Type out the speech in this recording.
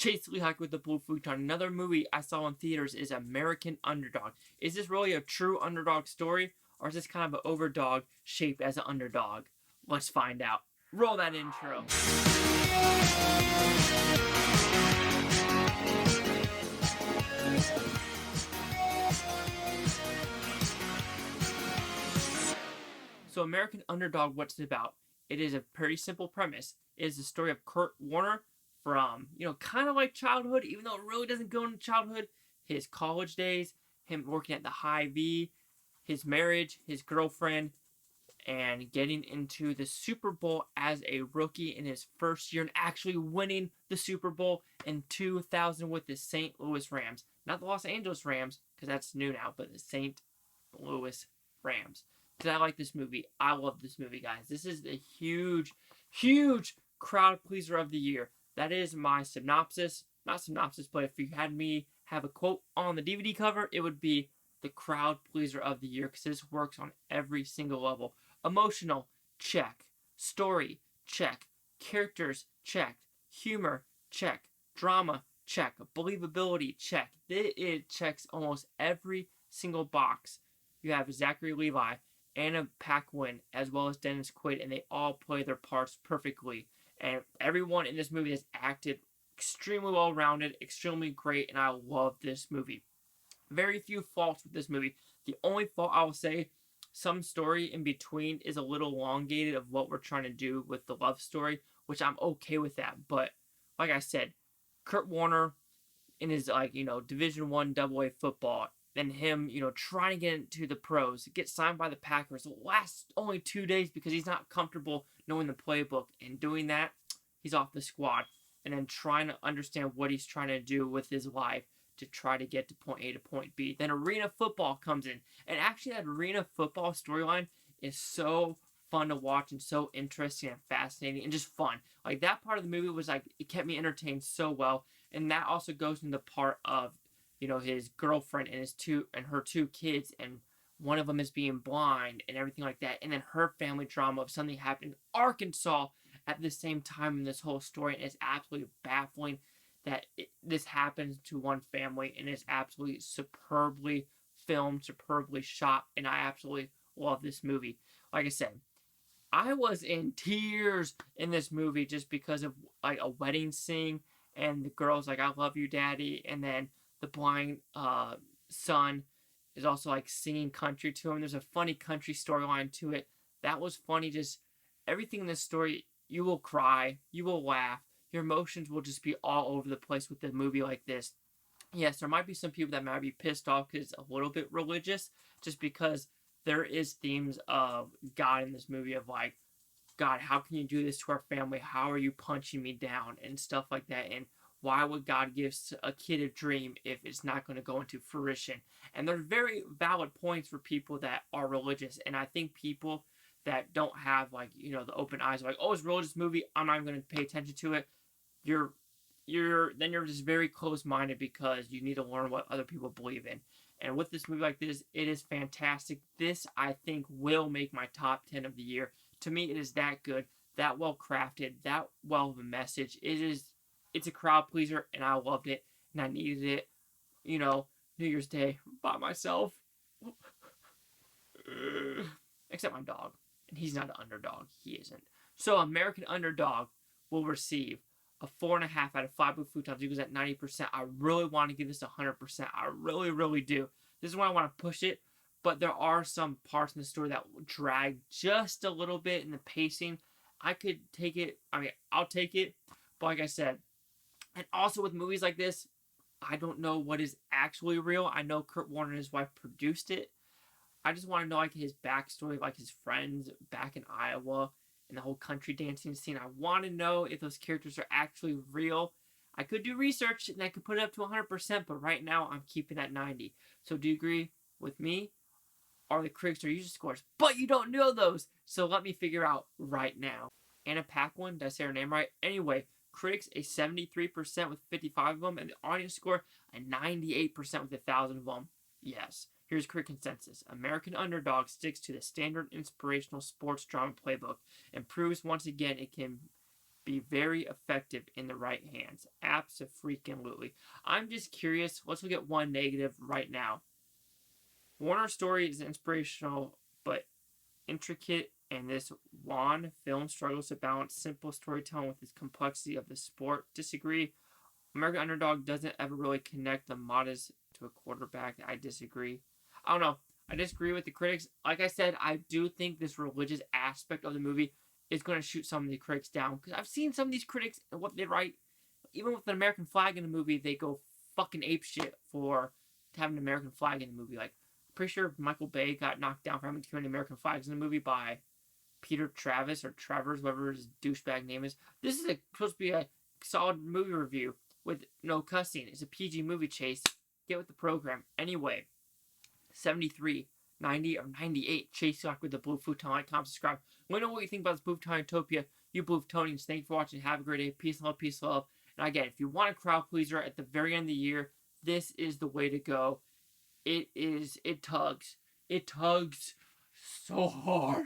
Chase Lee Hike with the Blue Futon. Another movie I saw in theaters is American Underdog. Is this really a true underdog story, or is this kind of an overdog shaped as an underdog? Let's find out. Roll that intro. So American Underdog, what's it about? It is a pretty simple premise. It is the story of Kurt Warner from, kind of like childhood, even though it really doesn't go into childhood, his college days, him working at the Hy-Vee, his marriage, his girlfriend, and getting into the Super Bowl as a rookie in his first year and actually winning the Super Bowl in 2000 with the St. Louis Rams. Not the Los Angeles Rams, because that's new now, but the St. Louis Rams. Did I like this movie? I love this movie, guys. This is a huge, huge crowd pleaser of the year. That is my synopsis. Not synopsis, but if you had me have a quote on the DVD cover, it would be the crowd pleaser of the year, because this works on every single level. Emotional, check. Story, check. Characters, check. Humor, check. Drama, check. Believability, check. It checks almost every single box. You have Zachary, Levi, Anna Paquin, as well as Dennis Quaid, and they all play their parts perfectly. And everyone in this movie has acted extremely well-rounded, extremely great, and I love this movie. Very few faults with this movie. The only fault I will say, some story in between is a little elongated of what we're trying to do with the love story, which I'm okay with that. But like I said, Kurt Warner in his Division I AA football, and him, trying to get into the pros, get signed by the Packers, last only 2 days because he's not comfortable knowing the playbook, and doing that, he's off the squad, and then trying to understand what he's trying to do with his life to try to get to point A to point B. Then arena football comes in, and actually that arena football storyline is so fun to watch and so interesting and fascinating and just fun. Like, that part of the movie was it kept me entertained so well, and that also goes into the part of his girlfriend and her two kids, and one of them is being blind and everything like that, and then her family drama of something happened in Arkansas at the same time in this whole story, and it's absolutely baffling that this happens to one family, and it's absolutely superbly filmed, superbly shot, and I absolutely love this movie. Like I said, I was in tears in this movie just because of a wedding scene, and the girl's like, "I love you, Daddy," and then the blind son is also singing country to him. There's a funny country storyline to it. That was funny. Just everything in this story, you will cry, you will laugh, your emotions will just be all over the place with a movie like this. Yes, there might be some people that might be pissed off because it's a little bit religious, just because there is themes of God in this movie of God, how can you do this to our family? How are you punching me down? And stuff like that. And why would God give a kid a dream if it's not going to go into fruition? And there's very valid points for people that are religious. And I think people that don't have the open eyes oh, it's a religious movie, I'm not even going to pay attention to it. You're just very close-minded because you need to learn what other people believe in. And with this movie like this, it is fantastic. This, I think, will make my top 10 of the year. To me, it is that good, that well crafted, that well of a message. It's a crowd pleaser, and I loved it, and I needed it, New Year's Day by myself. Except my dog, and he's not an underdog. He isn't. So American Underdog will receive a 4.5 out of 5 Blue Futons. He goes at 90%. I really want to give this 100%. I really, really do. This is why I want to push it, but there are some parts in the story that will drag just a little bit in the pacing. I could take it. I'll take it. But like I said, and also with movies like this, I don't know what is actually real. I know Kurt Warner and his wife produced it. I just want to know his backstory, his friends back in Iowa and the whole country dancing scene. I want to know if those characters are actually real. I could do research and I could put it up to 100%, but right now I'm keeping that 90. So do you agree with me? Or the critics or user scores? But you don't know those, so let me figure out right now. Anna Paquin, did I say her name right? Anyway, critics a 73% with 55 of them, and the audience score a 98% with 1,000 of them. Yes. Here's critic consensus. American Underdog sticks to the standard inspirational sports drama playbook and proves once again it can be very effective in the right hands. Abso-freaking-lutely. I'm just curious. Let's look at one negative right now. Warner's story is inspirational but intricate, and this Wan film struggles to balance simple storytelling with the complexity of the sport. Disagree. American Underdog doesn't ever really connect the modest to a quarterback. I disagree. I don't know. I disagree with the critics. Like I said, I do think this religious aspect of the movie is going to shoot some of the critics down. Because I've seen some of these critics and what they write. Even with an American flag in the movie, they go fucking apeshit for having an American flag in the movie. Like, I'm pretty sure Michael Bay got knocked down for having too many American flags in the movie by Peter Travis or Travers, whatever his douchebag name is. This is supposed to be a solid movie review with no cussing. It's a PG movie, Chase. Get with the program. Anyway, 73, 90, or 98. Chase Rock with the Blue Futon. Like, comment, subscribe. Let me know what you think about this Blue Futon Utopia. You Blue Futonians, thank you for watching. Have a great day. Peace and love, peace and love. And again, if you want a crowd pleaser at the very end of the year, this is the way to go. It tugs. It tugs so hard.